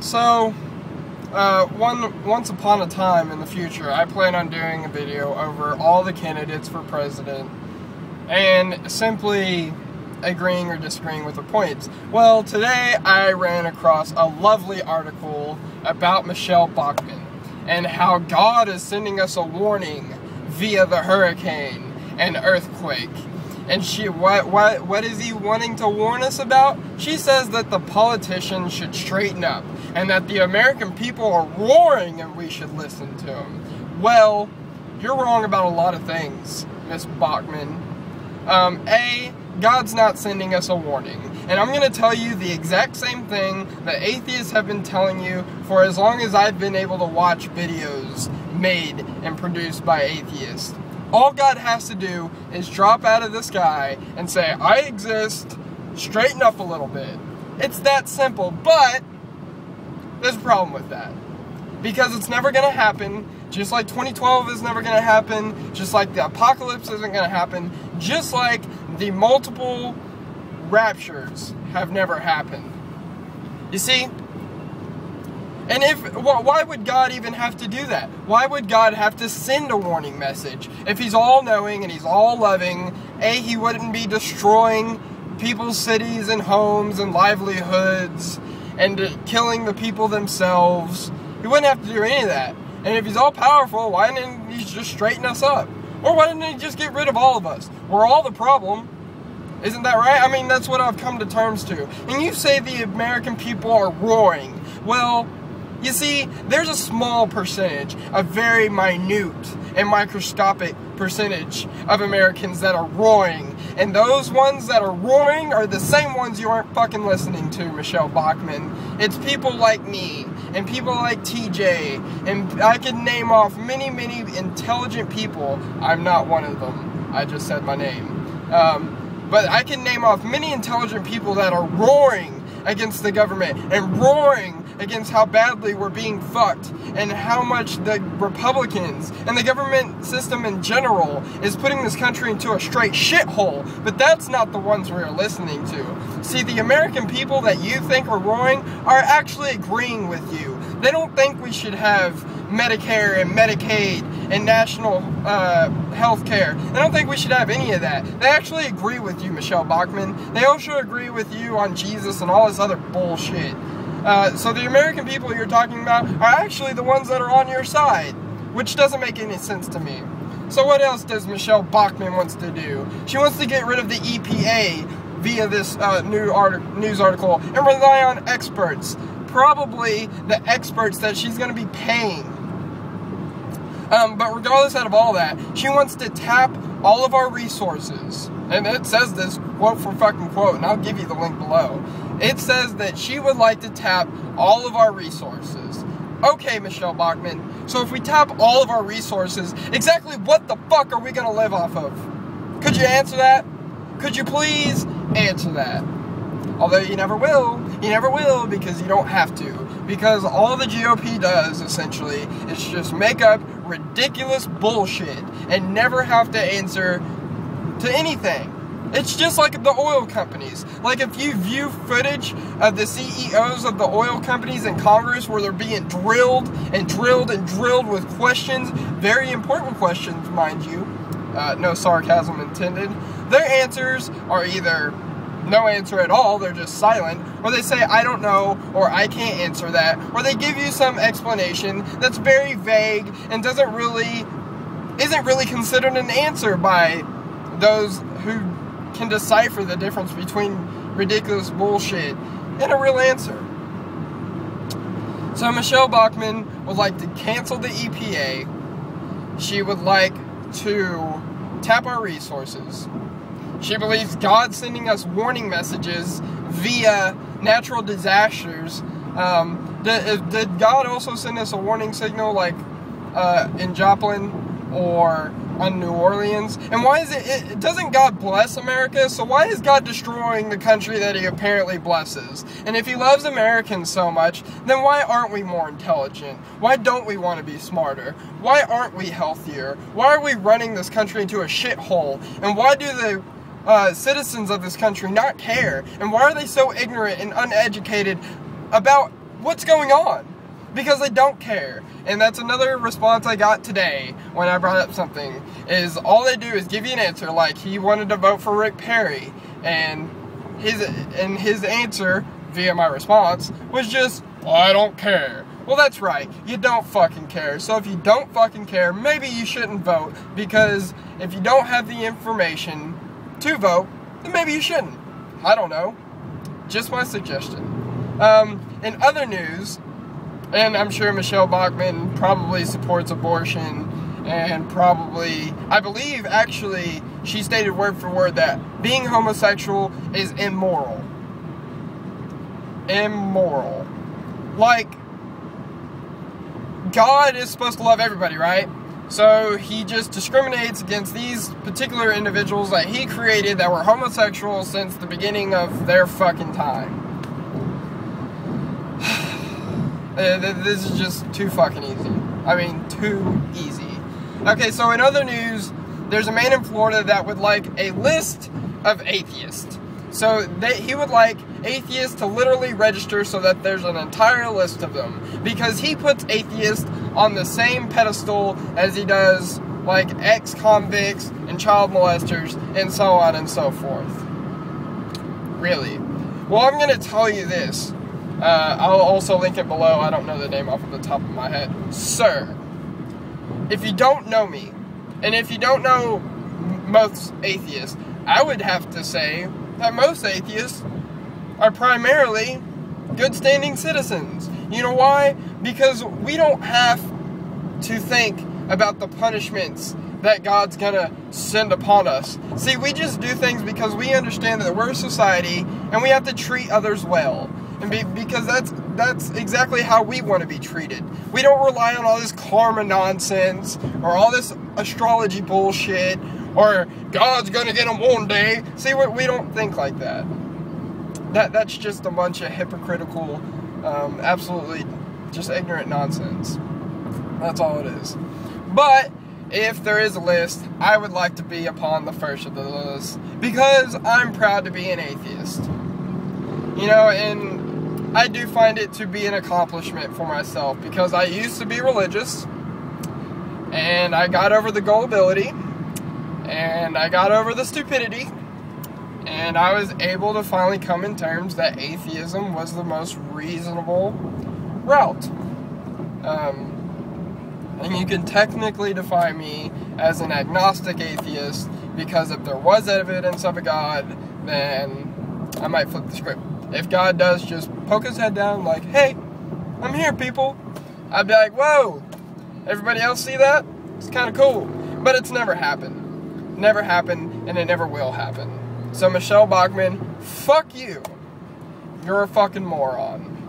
So, once upon a time in the future, I plan on doing a video over all the candidates for president and simply agreeing or disagreeing with their points. Well, today I ran across a lovely article about Michelle Bachmann and how God is sending us a warning via the hurricane and earthquake. And what is he wanting to warn us about? She says that the politicians should straighten up and that the American people are roaring and we should listen to them. Well, you're wrong about a lot of things, Miss Bachmann. God's not sending us a warning. And I'm going to tell you the exact same thing that atheists have been telling you for as long as I've been able to watch videos made and produced by atheists. All God has to do is drop out of the sky and say, I exist, straighten up a little bit. It's that simple, but there's a problem with that. Because it's never going to happen, just like 2012 is never going to happen, just like the apocalypse isn't going to happen, just like the multiple raptures have never happened. You see? And why would God even have to do that? Why would God have to send a warning message? If he's all-knowing and he's all-loving, he wouldn't be destroying people's cities and homes and livelihoods and killing the people themselves. He wouldn't have to do any of that. And if he's all-powerful, why didn't he just straighten us up? Or why didn't he just get rid of all of us? We're all the problem. Isn't that right? I mean, that's what I've come to terms to. And you say the American people are roaring. Well, you see, there's a small percentage, a very minute and microscopic percentage of Americans that are roaring. And those ones that are roaring are the same ones you aren't fucking listening to, Michelle Bachmann. It's people like me, and people like TJ, and I could name off many, many intelligent people. I'm not one of them. I just said my name. But I can name off many intelligent people that are roaring against the government and roaring against how badly we're being fucked and how much the Republicans and the government system in general is putting this country into a straight shithole. But that's not the ones we're listening to. See, the American people that you think are roaring are actually agreeing with you. They don't think we should have Medicare and Medicaid and national health care. They don't think we should have any of that. They actually agree with you, Michelle Bachmann. They also agree with you on Jesus and all this other bullshit. So the American people you're talking about are actually the ones that are on your side, which doesn't make any sense to me. So what else does Michelle Bachmann wants to do? She wants to get rid of the EPA via this news article and rely on experts. Probably the experts that she's going to be paying. But regardless out of all that, she wants to tap all of our resources. And it says this quote for fucking quote, and I'll give you the link below. It says that she would like to tap all of our resources. Okay, Michelle Bachmann, so if we tap all of our resources, exactly what the fuck are we going to live off of? Could you answer that? Could you please answer that? Although you never will because you don't have to. Because all the GOP does, essentially, is just make up ridiculous bullshit and never have to answer to anything. It's just like the oil companies. Like if you view footage of the CEOs of the oil companies in Congress where they're being drilled and drilled and drilled with questions, very important questions, mind you, no sarcasm intended, their answers are either no answer at all, they're just silent, or they say, I don't know, or I can't answer that, or they give you some explanation that's very vague and isn't really considered an answer by those who can decipher the difference between ridiculous bullshit and a real answer. So Michelle Bachmann would like to cancel the EPA. She would like to tap our resources. She believes God's sending us warning messages via natural disasters. Did God also send us a warning signal like in Joplin or on New Orleans? And why is it doesn't God bless America? So why is God destroying the country that he apparently blesses? And if he loves Americans so much, then why aren't we more intelligent? Why don't we want to be smarter? Why aren't we healthier? Why are we running this country into a shithole? And why do the citizens of this country not care? And why are they so ignorant and uneducated about what's going on? Because they don't care. And that's another response I got today when I brought up something, is all they do is give you an answer, like he wanted to vote for Rick Perry, and his answer via my response was just, well, I don't care. Well, that's right, you don't fucking care. So if you don't fucking care, maybe you shouldn't vote, because if you don't have the information to vote, then maybe you shouldn't. I don't know. Just my suggestion. In other news, and I'm sure Michelle Bachmann probably supports abortion, and probably, I believe actually, she stated word for word that being homosexual is immoral. Immoral. Like, God is supposed to love everybody, right? So he just discriminates against these particular individuals that he created that were homosexual since the beginning of their fucking time. This is just too fucking easy. I mean, too easy. Okay, so in other news, there's a man in Florida that would like a list of atheists. So he would like atheists to literally register so that there's an entire list of them. Because he puts atheists on the same pedestal as he does like ex-convicts and child molesters and so on and so forth. Really. Well, I'm going to tell you this. I'll also link it below. I don't know the name off of the top of my head. Sir, if you don't know me, and if you don't know most atheists, I would have to say that most atheists are primarily good standing citizens. You know why? Because we don't have to think about the punishments that God's gonna send upon us. See, we just do things because we understand that we're a society and we have to treat others well. And because that's exactly how we want to be treated. We don't rely on all this karma nonsense, or all this astrology bullshit, or God's gonna get them one day. See, we don't think like that. That's just a bunch of hypocritical, absolutely just ignorant nonsense. That's all it is. But if there is a list, I would like to be upon the first of the list, because I'm proud to be an atheist. You know, and I do find it to be an accomplishment for myself, because I used to be religious, and I got over the gullibility, and I got over the stupidity, and I was able to finally come in terms that atheism was the most reasonable route. And you can technically define me as an agnostic atheist, because if there was evidence of a God, then I might flip the script. If God does just poke his head down like, hey, I'm here, people, I'd be like, whoa, everybody else see that? It's kind of cool. But it's never happened. Never happened, and it never will happen. So Michelle Bachmann, fuck you. You're a fucking moron.